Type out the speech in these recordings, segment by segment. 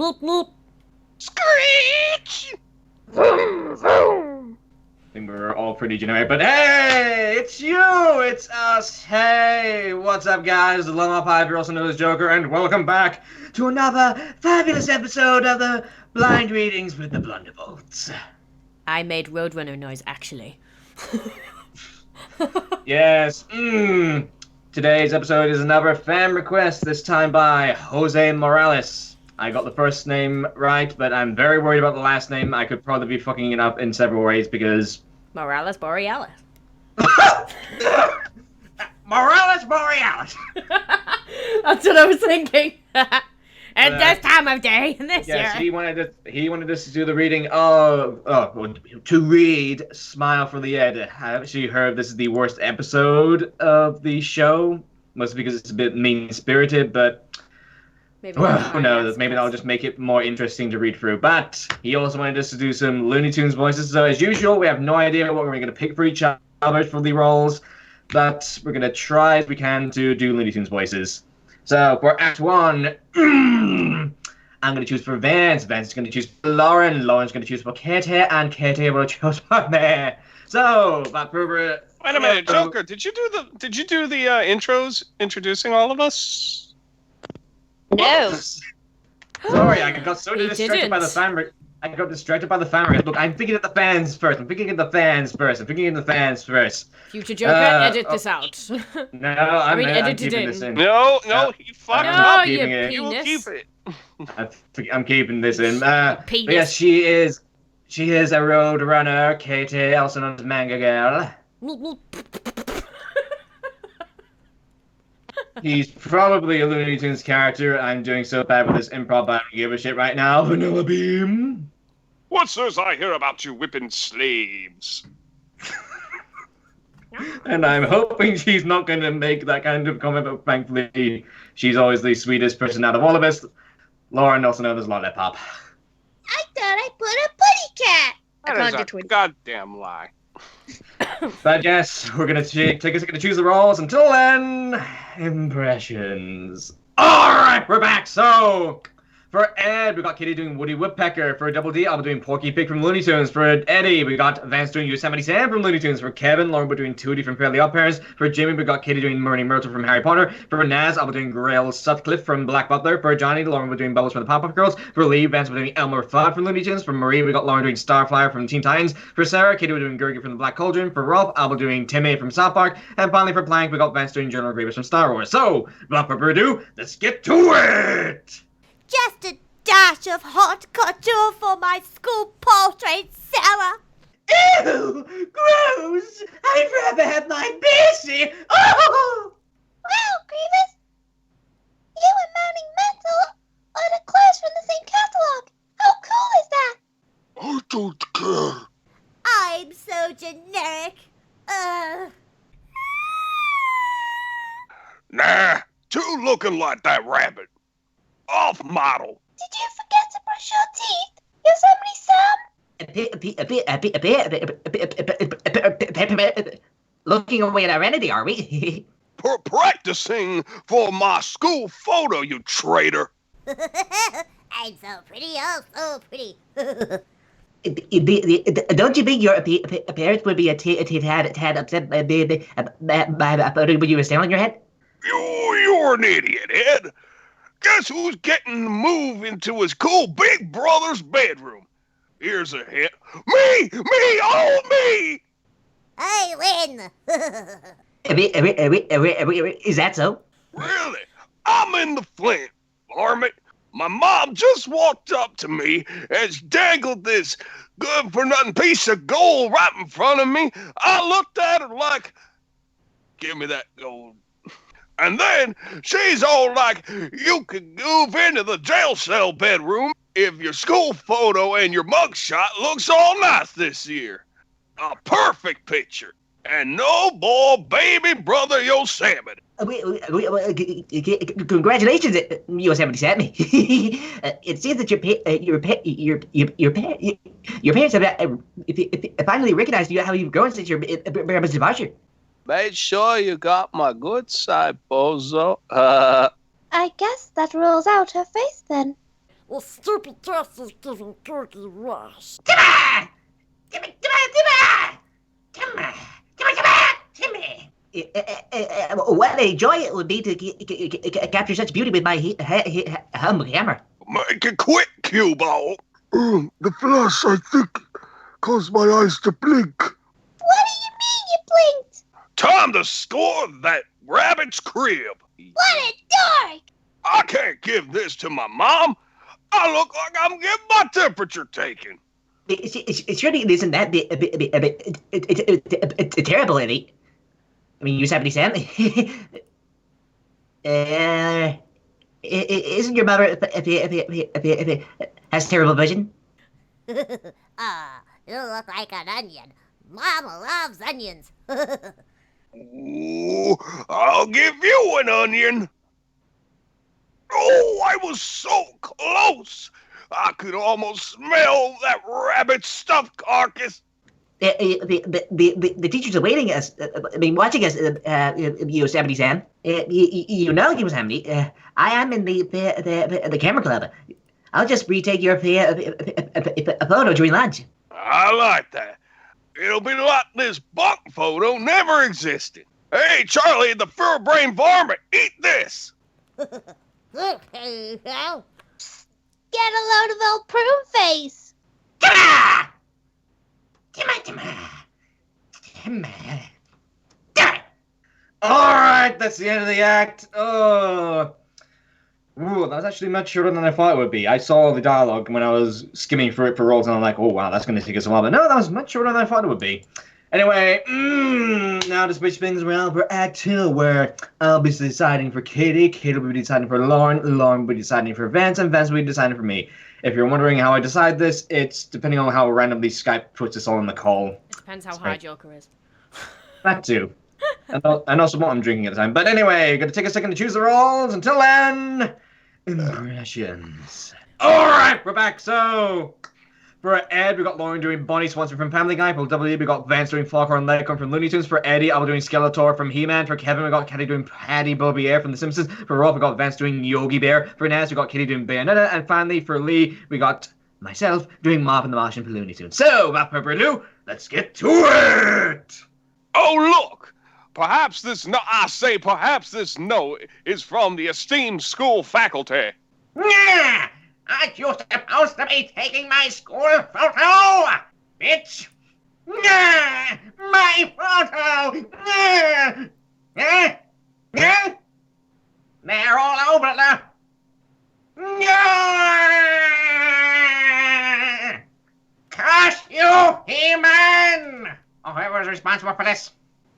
Bloop, bloop. Screech! Vroom, vroom. I think we're all pretty generic, but hey, it's you, it's us. Hey, what's up, guys? The Lama Piper, also known as Joker, and welcome back to another fabulous episode of the Blind Readings with the Blunderbolts. I made Roadrunner noise, actually. Yes. Today's episode is another fan request, this time by Jose Moralis. I got the first name right, but I'm very worried about the last name. I could probably be fucking it up in several ways because... Moralis Borealis. Moralis Borealis! That's what I was thinking. At this time of day, in this yes, year. he wanted us to do the reading of... to read Smile for the Ed. I actually heard this is the worst episode of the show. Mostly because it's a bit mean-spirited, but... Maybe well, who knows? Maybe that'll just make it more interesting to read through. But he also wanted us to do some Looney Tunes voices. So as usual, we have no idea what we're going to pick for each other for the roles. But we're going to try as we can to do Looney Tunes voices. So for Act 1, I'm going to choose for Vance. Vance is going to choose for Lauren. Lauren's going to choose for Katie. And Katie will choose for me. So, but for... Wait a minute, Joker, did you do the intros introducing all of us? No. Sorry, I got so He distracted by the didn't. fan. I got distracted by the fan. Look, I'm thinking of the fans first. Future Joker, edit this out. No, I'm edit it keeping in. this in. No, he fucked No, up. you keeping it. You will penis. keep it. I'm keeping this in. But Penis. yes, she is a road runner, Katie, also known as Manga Girl. Bloop, bloop. He's probably a Looney Tunes character. I'm doing so bad with this improv, but I don't give a shit right now. Vanilla Beam. What's this I hear about you whipping slaves? And I'm hoping she's not going to make that kind of comment, but thankfully, she's always the sweetest person out of all of us. Lauren, also known as Lollipop. I thought I put a putty cat. That is a goddamn lie. But yes, we're going to take a second to choose the roles. Until then, impressions. Alright, we're back. So, for Ed, we got Kitty doing Woody Woodpecker. For Double D, I'll be doing Porky Pig from Looney Tunes. For Eddie, we got Vance doing Yosemite Sam from Looney Tunes. For Kevin, Lauren will be doing Tootie from Fairly Odd Parents. For Jimmy, we got Kitty doing Merlin Myrtle from Harry Potter. For Naz, I'll be doing Grail Sutcliffe from Black Butler. For Johnny, Lauren will be doing Bubbles from the Pop-Up Girls. For Lee, Vance will be doing Elmer Fudd from Looney Tunes. For Marie, we got Lauren doing Starflyer from Teen Titans. For Sarah, Kitty will be doing Gurgi from the Black Cauldron. For Rob, I'll be doing Timmy from South Park. And finally for Plank, we got Vance doing General Grievous from Star Wars. So, without further ado, let's get to it! Just a dash of hot couture for my school portrait, Sarah. Ew! Gross! I'd rather have my Bessie! Oh! Wow, Grievous. You and Mounting Mental are the clothes from the same catalog. How cool is that? I don't care. I'm so generic. Nah, two looking like that rabbit. Off model. Did you forget to brush your teeth? Yosemite Sam? Looking away at our entity, are we? Practicing for my school photo, you traitor. I'm so pretty, oh, so pretty. Don't you think your parents would be a tad upset by when you were staring on your head? You're an idiot, Ed. Guess who's getting the move into his cool big brother's bedroom? Here's a hint. Me! Oh, me! I win. Is that so? Really? I'm in the Flint, Varmint. My mom just walked up to me and dangled this good-for-nothing piece of gold right in front of me. I looked at her like, give me that gold. And then she's all like, you can move into the jail cell bedroom if your school photo and your mugshot looks all nice this year. A perfect picture. And no more baby brother Yosemite. Congratulations, Yosemite Sam. It seems that your parents have finally recognized you how you've grown since your parents' departure. Made sure you got my good side, bozo. I guess that rules out her face then. Well, stupid dress is giving Porky rush. Timmy! Timmy! What a joy it would be to capture such beauty with my humble hammer. Make it quick, cue ball. The flash, I think, caused my eyes to blink. What do you mean you blinked? Time to score that rabbit's crib. What a dork! I can't give this to my mom. I look like I'm getting my temperature taken. Surely it isn't that terrible, Eddie. I mean, Yosemite Sam. Isn't your mother has terrible vision? You look like an onion. Mama loves onions. Ooh, I'll give you an onion. Oh, I was so close. I could almost smell that rabbit stuffed carcass. The teachers are waiting us. I mean, watching us. Yosemite Sam. You know, Yosemite. I am in the camera club. I'll just retake your photo during lunch. I like that. It'll be like this bunk photo never existed. Hey, Charlie, the fur-brained varmint, eat this. Okay, well. Get a load of old prune face. Alright, that's the end of the act. Oh. Ooh, that was actually much shorter than I thought it would be. I saw the dialogue when I was skimming through it for roles, and I'm like, oh wow, that's going to take us a while. But no, that was much shorter than I thought it would be. Anyway, now to switch things around for Act 2, where I'll be deciding for Katie, Katie will be deciding for Lauren, Lauren will be deciding for Vance, and Vance will be deciding for me. If you're wondering how I decide this, it's depending on how randomly Skype puts us all in the call. It depends how high Joker is. That too. and also what I'm drinking at the time. But anyway, gonna take a second to choose the roles. Until then, impressions. Alright, we're back. So, for Ed, we got Lauren doing Bonnie Swanson from Family Guy. For W, we got Vance doing Foghorn Leghorn from Looney Tunes. For Eddy, I'll be doing Skeletor from He-Man. For Kevin, we got Patty doing Patty Bouvier from The Simpsons. For Rob, we got Vance doing Yogi Bear. For Naz, we got Kitty doing Bayonetta. And finally, for Lee, we got myself doing Marv and the Martian for Looney Tunes. So, without further ado, let's get to it! Oh, look! Perhaps this note is from the esteemed school faculty. Yeah! Aren't you supposed to be taking my school photo, bitch? Yeah! My photo! Yeah! Yeah! Yeah! They're all over the... Yeah! Curse you, He-Man! Oh, whoever's responsible for this.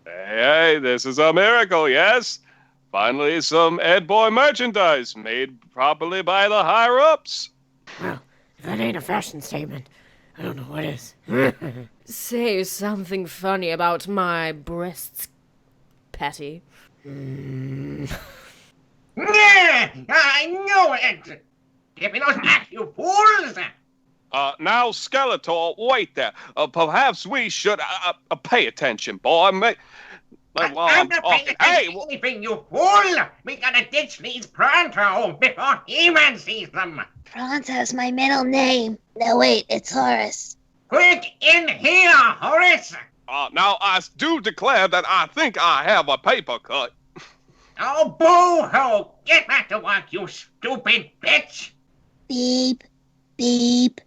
Hey, this is a miracle, yes? Finally, some Ed Boy merchandise made properly by the higher-ups. Well, if that ain't a fashion statement, I don't know what is. Say something funny about my breasts, Patty. Yeah! I knew it! Give me those back, you fools! Now, Skeletor, wait there. Perhaps we should pay attention, boy. I'm not paying attention to anything, you fool! We gotta ditch these pronto before He-Man sees them! Pronto's my middle name. No, wait, it's Horace. Quick, in here, Horace! Now, I do declare that I think I have a paper cut. Oh, boo-hoo! Get back to work, you stupid bitch! Beep, beep,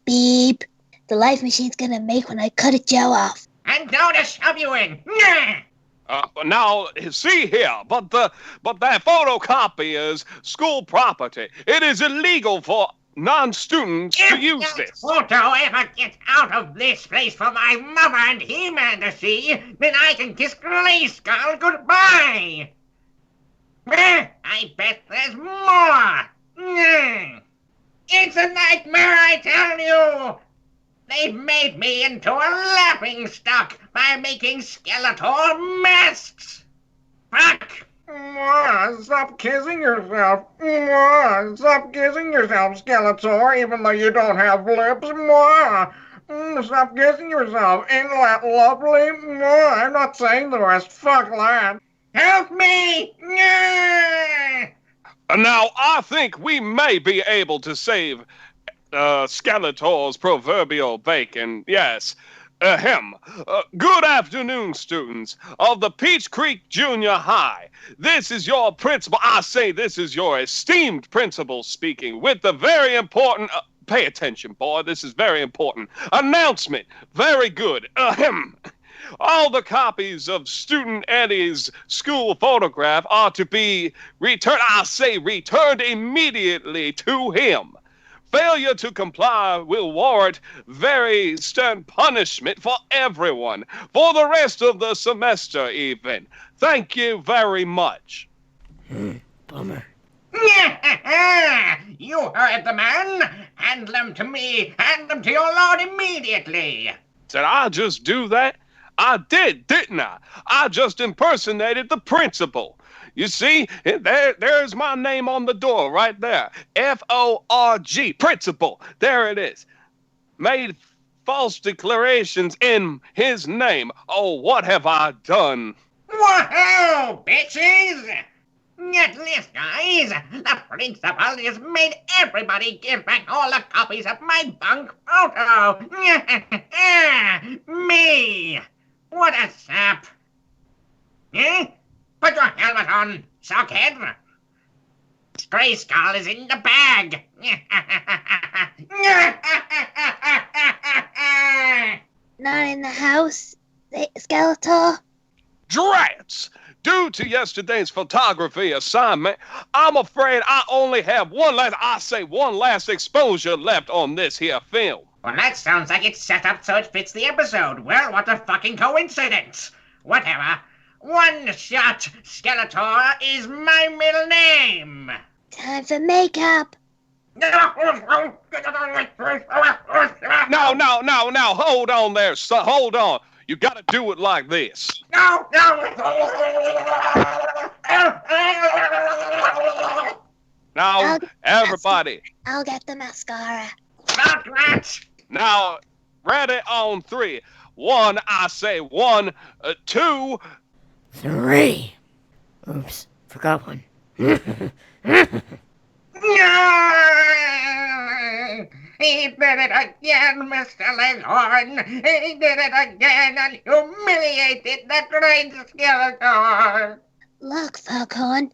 beep. The life machine's gonna make when I cut a Joe off. And now to shove you in! Yeah! Now, see here, but that photocopy is school property. It is illegal for non-students to use this. If that photo ever gets out of this place for my mother and He-Man to see, then I can kiss Grayskull goodbye! I bet there's more! It's a nightmare, I tell you! They've made me into a laughingstock by making Skeletor masks! Fuck! Stop kissing yourself. Stop kissing yourself, Skeletor, even though you don't have lips. Stop kissing yourself. Ain't that lovely? I'm not saying the rest. Fuck that. Help me! Now, I think we may be able to save Skeletor's proverbial bacon. Yes. Ahem. Good afternoon, students of the Peach Creek Junior High. This is your principal. I say this is your esteemed principal speaking with the very important. Pay attention, boy. This is very important. Announcement. Very good. Ahem. All the copies of student Eddy's school photograph are to be returned. I say returned immediately to him. Failure to comply will warrant very stern punishment for everyone, for the rest of the semester even. Thank you very much. Bummer. You heard the man. Hand them to me. Hand them to your lord immediately. Did I just do that? I did, didn't I? I just impersonated the principal. You see, there's my name on the door right there. F-O-R-G, principal. There it is. Made false declarations in his name. Oh, what have I done? Whoa, bitches! At least, guys, the principal has made everybody give back all the copies of my bunk photo. Me! What a sap! Eh? Put your helmet on, sockhead! Stray Skull is in the bag! Not in the house, Skeletor? Drats! Due to yesterday's photography assignment, I'm afraid I only have one last exposure left on this here film. Well, that sounds like it's set up so it fits the episode. Well, what a fucking coincidence! Whatever. One Shot Skeletor is my middle name! Time for makeup. No, hold on there, son. Hold on. You gotta do it like this. No! Now, everybody. I'll get the mascara. Not rats! Now, ready on 3. 1, I say 1, 2. 3. Oops, forgot one. He did it again, Mr. Leghorn! He did it again and humiliated the great Skeletor! Look, Foghorn.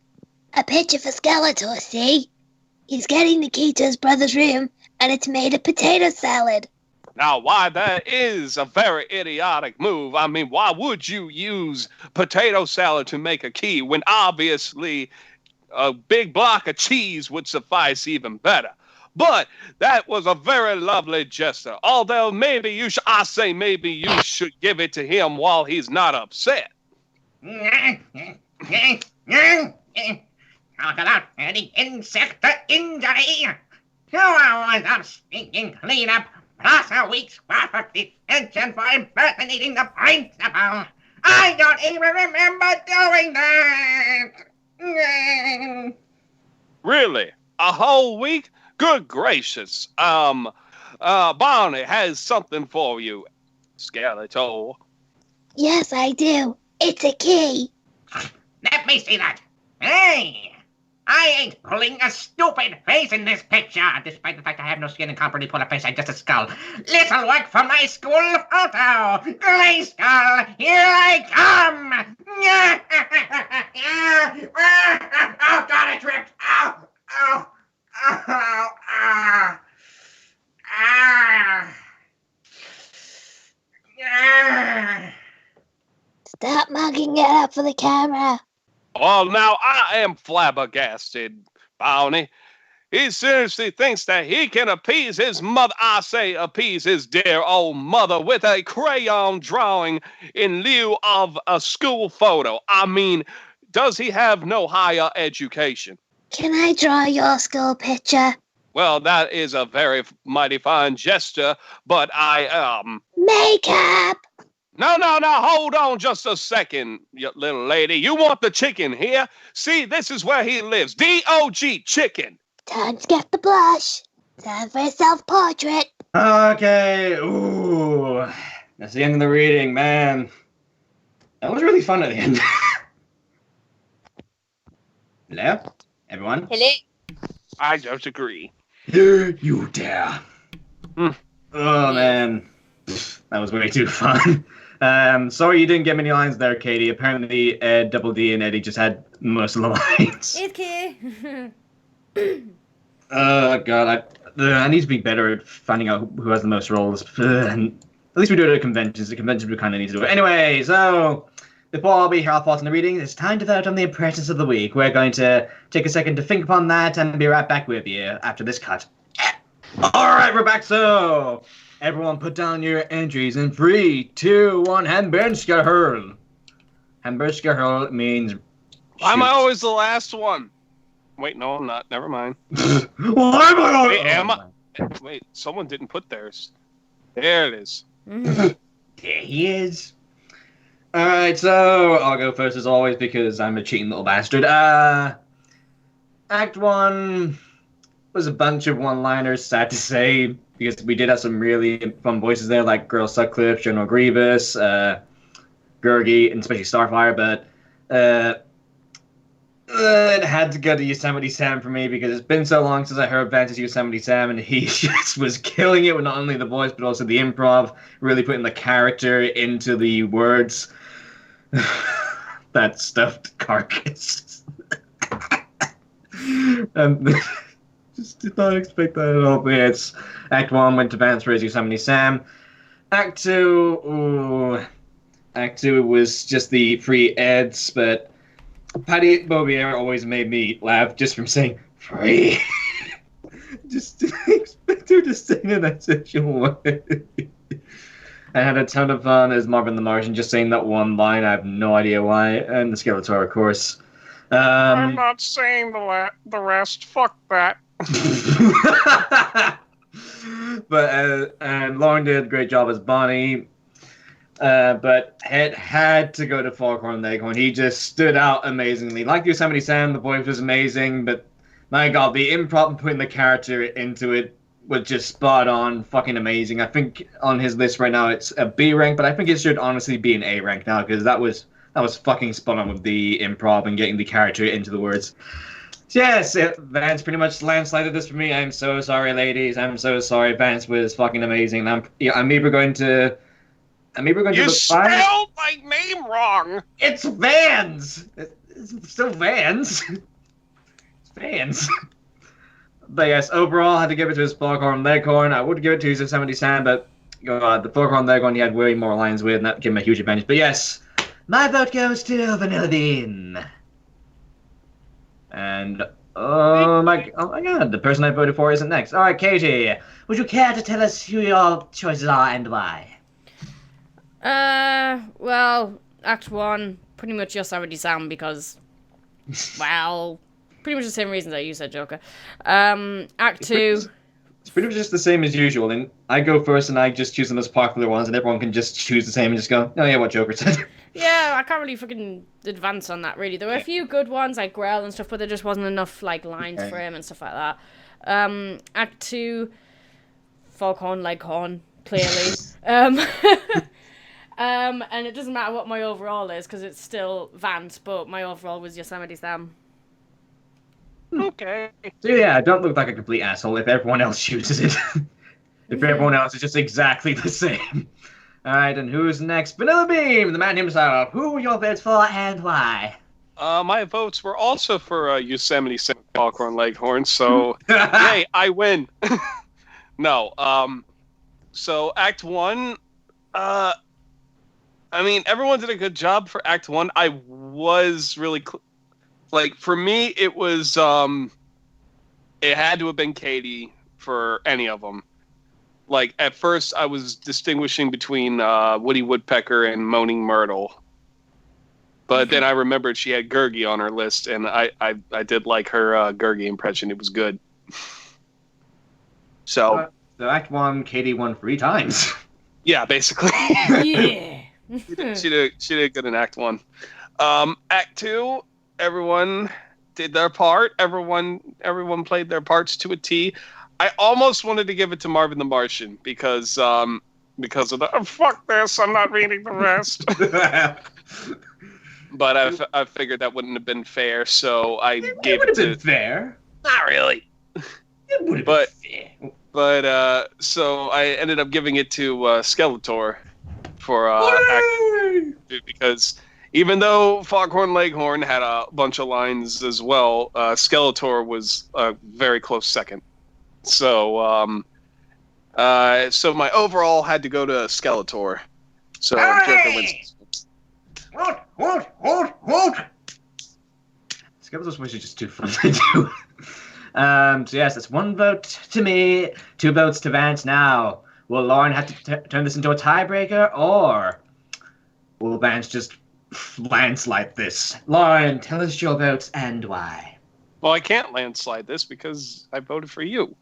A picture for Skeletor, see? He's getting the key to his brother's room, and it's made of potato salad. Now, why that is a very idiotic move. I mean, why would you use potato salad to make a key when obviously a big block of cheese would suffice even better? But that was a very lovely gesture. Although maybe you should give it to him while he's not upset. Talk about any insect injury. 2 hours of stinking cleanup, plus a week's worth of detention for impersonating the principal. I don't even remember doing that. Really? A whole week? Good gracious. Bonnie has something for you, Skeletor. Yes, I do. It's a key. Let me see that. Hey! I ain't pulling a stupid face in this picture, despite the fact I have no skin and can't really pull a face, I'm just a skull. Little work for my school photo! Gray Skull, here I come! Oh, God, it tripped! Ow! Ow! Ow! Ow! Stop mugging it up for the camera. Well, now I am flabbergasted, Bonnie. He seriously thinks that he can appease his mother, appease his dear old mother with a crayon drawing in lieu of a school photo. I mean, does he have no higher education? Can I draw your school picture? Well, that is a very mighty fine gesture, but Makeup! No, hold on just a second, you little lady. You want the chicken here? See, this is where he lives. D-O-G, chicken. Time to get the blush. Time for a self-portrait. Okay, ooh. That's the end of the reading, man. That was really fun at the end. Hello? Everyone? Hello. I don't agree. You dare. Hmm. Oh, man. That was way too fun. Sorry you didn't get many lines there, Katie. Apparently, Ed, Double D, and Eddie just had most of the lines. Okay. God, I need to be better at finding out who has the most roles. And at least we do it at conventions. The conventions we kind of need to do it. Anyway, so before we hear our thoughts on the reading, it's time to vote on the impressions of the week. We're going to take a second to think upon that and be right back with you after this cut. All right, we're back. So everyone put down your entries in 3, 2, 1. Hamburgerhurl. Hamburgerhurl means Why am I shoot. always the last one? Wait, no, I'm not. Never mind. Why am I? Wait, am I? Wait, someone didn't put theirs. There it is. There he is. Alright, so I'll go first as always because I'm a cheating little bastard. Act 1 was a bunch of one-liners, sad to say, because we did have some really fun voices there, like Girl Sutcliffe, General Grievous, Gurgi, and especially Starfire, but it had to go to Yosemite Sam for me because it's been so long since I heard Vance's Yosemite Sam, and he just was killing it with not only the voice but also the improv, really putting the character into the words. That stuffed carcass. Just did not expect that at all. But yeah, it's Act 1 went to Vance for his Yosemite Sam. Act 2 was just the free Eds, but Patty Bouvier always made me laugh just from saying free. Just didn't expect her to say it in that sexual way. I had a ton of fun as Marvin the Martian, just saying that one line. I have no idea why. And the Skeletor, of course. I'm not saying the rest. Fuck that. But and Lauren did a great job as Bonnie. But it had to go to Foghorn Leghorn. He just stood out amazingly. Like Yosemite Sam, the voice was amazing, but my God, the improv and putting the character into it was just spot on, fucking amazing. I think on his list right now it's a B rank, but I think it should honestly be an A rank now because that was fucking spot on with the improv and getting the character into the words. Yes, Vance pretty much landslided this for me. I'm so sorry, ladies. I'm so sorry. Vance was fucking amazing. I'm either going to. You spelled my name wrong. It's Vans. It's still Vans. It's Vans. But yes, overall, I had to give it to his Foghorn Leghorn. I would give it to his Yosemite Sam, but the Foghorn Leghorn he had way more lines with, and that gave him a huge advantage. But yes, my vote goes to Vanilla Bean. And oh my God, the person I voted for isn't next. All right, Katie, would you care to tell us who your choices are and why? Well, Act 1, pretty much Yosemite Sam because, well, pretty much the same reasons that you said, Joker. Act 2... It's pretty much just the same as usual, and I go first and I just choose the most popular ones, and everyone can just choose the same and just go, oh yeah, what Joker said. Yeah, I can't really fucking advance on that, really. There were a few good ones, like Grell and stuff, but there just wasn't enough, like, lines for him and stuff like that. Act 2, Foghorn Leghorn, clearly. And it doesn't matter what my overall is, because it's still Vance, but my overall was Yosemite Sam. Okay. So yeah, I don't look like a complete asshole if everyone else chooses it. If everyone else is just exactly the same. Alright, and who's next? Vanilla Beam, the man himself. Who were your votes for and why? My votes were also for Yosemite Sam Foghorn Leghorn, so yay, I win. No, so Act 1, I mean, everyone did a good job for Act 1. I was really, like, for me, it was, it had to have been Katie for any of them. Like, at first, I was distinguishing between Woody Woodpecker and Moaning Myrtle. But then I remembered she had Gurgi on her list, and I did like her Gurgi impression. It was good. So Act 1, Katie won 3 times. Yeah, basically. Yeah. She did good in Act 1. Act 2, everyone did their part. Everyone played their parts to a T. I almost wanted to give it to Marvin the Martian because of the fuck this, I'm not reading the rest. but I figured that wouldn't have been fair, so I gave it to... It would have been fair. Not really. It would have been fair. But so I ended up giving it to Skeletor for Act 2, because even though Foghorn Leghorn had a bunch of lines as well, Skeletor was a very close second. So so my overall had to go to Skeletor. So Joker wins. Skeletor's voice is just too fun to do. So yes, that's 1 vote to me, 2 votes to Vance now. Will Lauren have to turn this into a tiebreaker, or will Vance just landslide this? Lauren, tell us your votes and why. Well, I can't landslide this because I voted for you.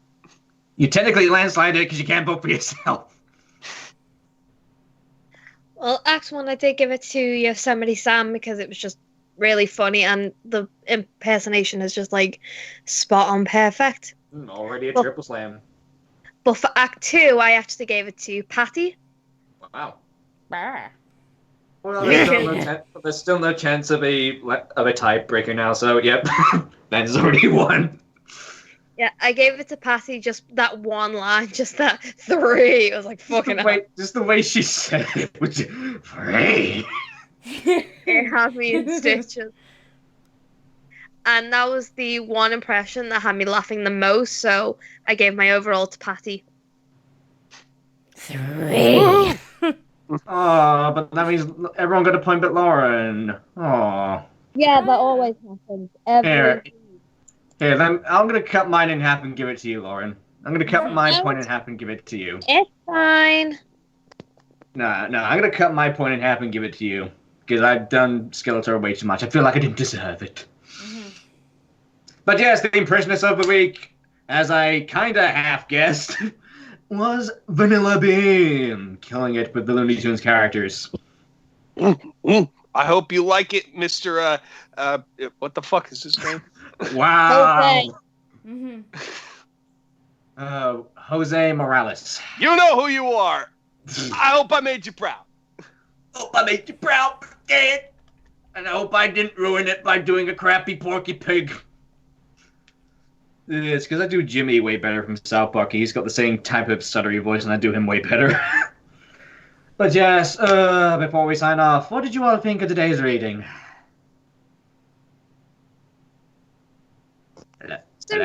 You technically landslided it because you can't vote for yourself. Well, Act 1, I did give it to Yosemite Sam because it was just really funny, and the impersonation is just, like, spot on perfect. Already a triple slam. But for Act 2, I actually gave it to Patty. Wow. Brr. Well, there's still no chance of a tiebreaker now, so yep, Vance has already won. Yeah, I gave it to Patty, just that one line, just that 3. It was like, fucking hell. Just the way she said it, which 3. It had me in stitches. And that was the one impression that had me laughing the most, so I gave my overall to Patty. 3. Oh, but that means everyone got a point but Lauren. Oh. Yeah, that always happens. Here, then I'm going to cut mine in half and give it to you, Lauren. I'm going to cut my point in half and give it to you. It's fine. No, I'm going to cut my point in half and give it to you. Because I've done Skeletor way too much. I feel like I didn't deserve it. Mm-hmm. But yes, the impressionist of the week, as I kind of half-guessed, was Vanilla Bean, killing it with the Looney Tunes characters. I hope you like it, Mr. What the fuck is his name? Wow. Okay. Mm-hmm. Jose Moralis. You know who you are. I hope I made you proud. Hope I made you proud, Dad. And I hope I didn't ruin it by doing a crappy Porky Pig. It's because I do Jimmy way better from South Park. He's got the same type of stuttery voice, and I do him way better. But yes, before we sign off, what did you all think of today's reading? Hello?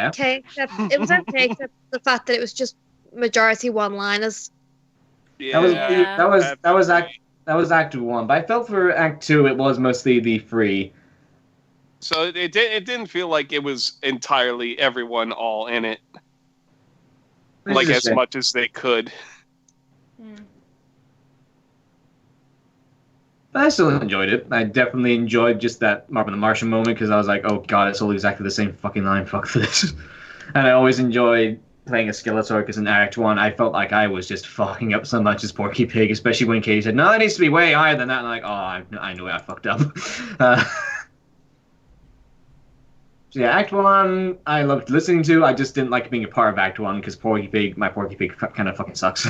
Okay, it was okay, except the fact that it was just majority one-liners. Yeah, That was Act 1, but I felt for Act 2 it was mostly the free. So it didn't feel like it was entirely everyone all in it, like as much as they could. But I still enjoyed it. I definitely enjoyed just that Marvin the Martian moment because I was like, oh god, it's all exactly the same fucking line. Fuck this. And I always enjoyed playing a Skeletor because in Act 1 I felt like I was just fucking up so much as Porky Pig, especially when Katie said, no, it needs to be way higher than that. And I'm like, oh, I knew I fucked up. So yeah, Act 1 I loved listening to. I just didn't like being a part of Act 1 because my Porky Pig kind of fucking sucks.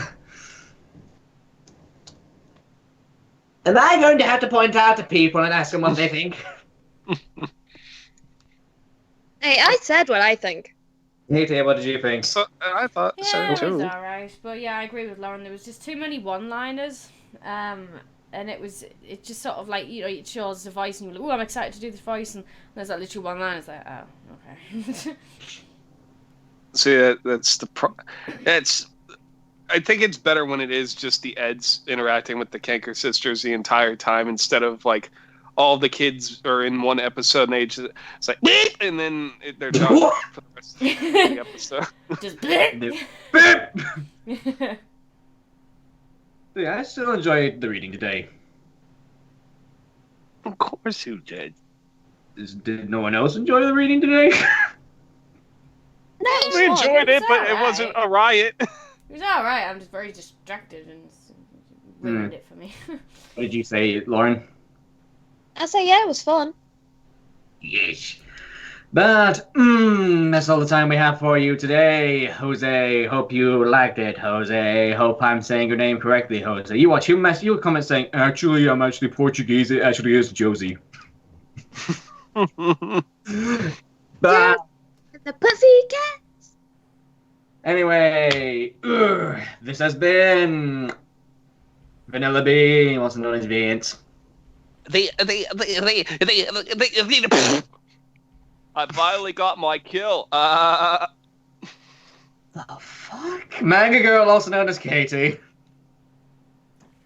Am I going to have to point out to people and ask them what they think? Hey, I said what I think. Hey, what did you think? So I thought so It too. was alright, but yeah, I agree with Lauren. There was just too many one-liners, and it just sort of like, you know, it shows the voice and you're like, oh, I'm excited to do this voice, and there's that literally one line. It's like, oh, okay. See, that's the I think it's better when it is just the Eds interacting with the Kanker sisters the entire time instead of like all the kids are in one episode and they just, it's like beep, and then they're done for the rest of the episode. Just Yeah, I still enjoyed the reading today. Of course you did. Did no one else enjoy the reading today? We enjoyed it, but it wasn't a riot. It was alright, I'm just very distracted and it's ruined it for me. What did you say, Lauren? I say, yeah, it was fun. Yes. But, that's all the time we have for you today. Jose, hope you liked it, Jose. Hope I'm saying your name correctly, Jose. You comment saying, actually, I'm actually Portuguese. It actually is Josie. But The pussycat. anyway, this has been Vanilla Bean, also known as Vince. I finally got my kill. The fuck? Manga Girl, also known as Katie.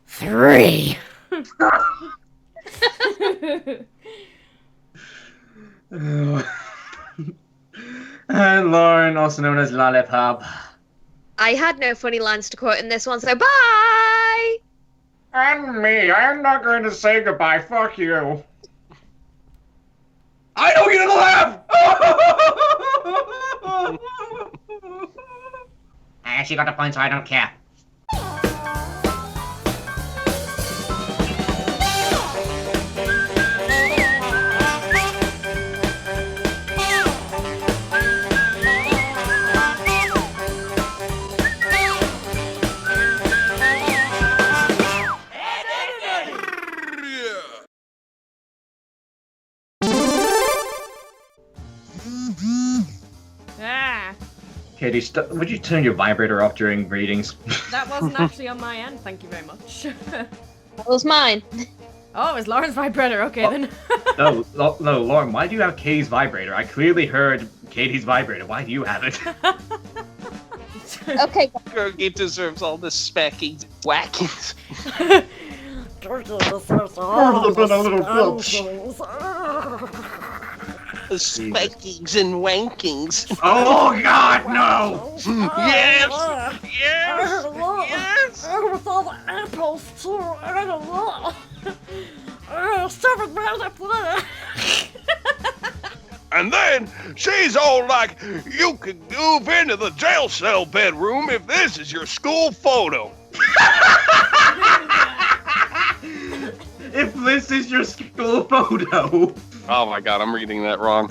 3. And Lauren, also known as Lollipop. I had no funny lines to quote in this one, so bye! And me, I'm not going to say goodbye. Fuck you. I don't get to laugh! I actually got the point, so I don't care. Ah, Katie, would you turn your vibrator off during readings? that wasn't actually on my end. Thank you very much. That was mine. Oh, it was Lauren's vibrator. Okay, Oh. then. No, Lauren, why do you have Katie's vibrator? I clearly heard Katie's vibrator. Why do you have it? Okay. Fergie deserves all the speckings, whackings. The speckings and wankings. Oh God, no! Yes! Yes! Yes! With all the apples too. I don't know. 7 miles of blood. And then she's all like, you can move into the jail cell bedroom if this is your school photo. If this is your school photo. Oh my god, I'm reading that wrong.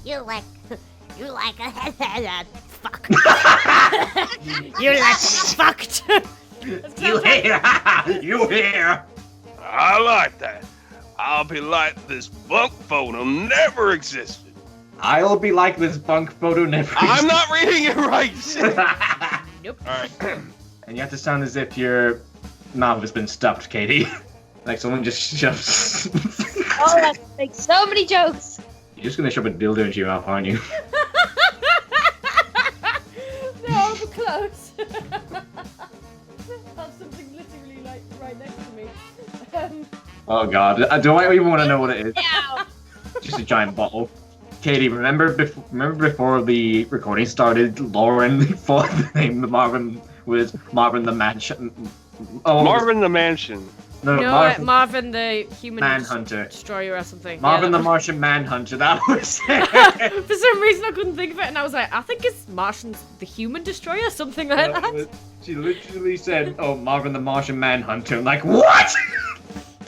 You like a fuck. You like fucked. You hear? You hear? I like that. I'll be like this bunk photo never existed. I'll be like this bunk photo never. I'm not reading it right. Nope. Alright. And you have to sound as if your mouth has been stuffed, Katie. Like someone just shoves. Oh, that makes so many jokes. You're just gonna shove a dildo into your mouth, aren't you? No, but close. That's something literally like right next to me. Oh God, do I even want to know what it is? Yeah. Just a giant bottle. Katie, remember before the recording started, Lauren thought the name of Marvin was Marvin the Mansion. Oh, Marvin the Mansion. No, No, Marvin the Human Manhunter. Destroyer or something. Marvin Yeah, the Martian Manhunter. That was it. For some reason I couldn't think of it, and I was like, I think it's Martians the Human Destroyer, something like that. She literally said, "Oh, Marvin the Martian Manhunter." I'm like, what?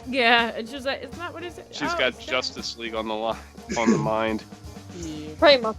Yeah, and she was like, isn't that what is it? She's Oh, got it's Justice League on the mind. Yeah. Pretty much.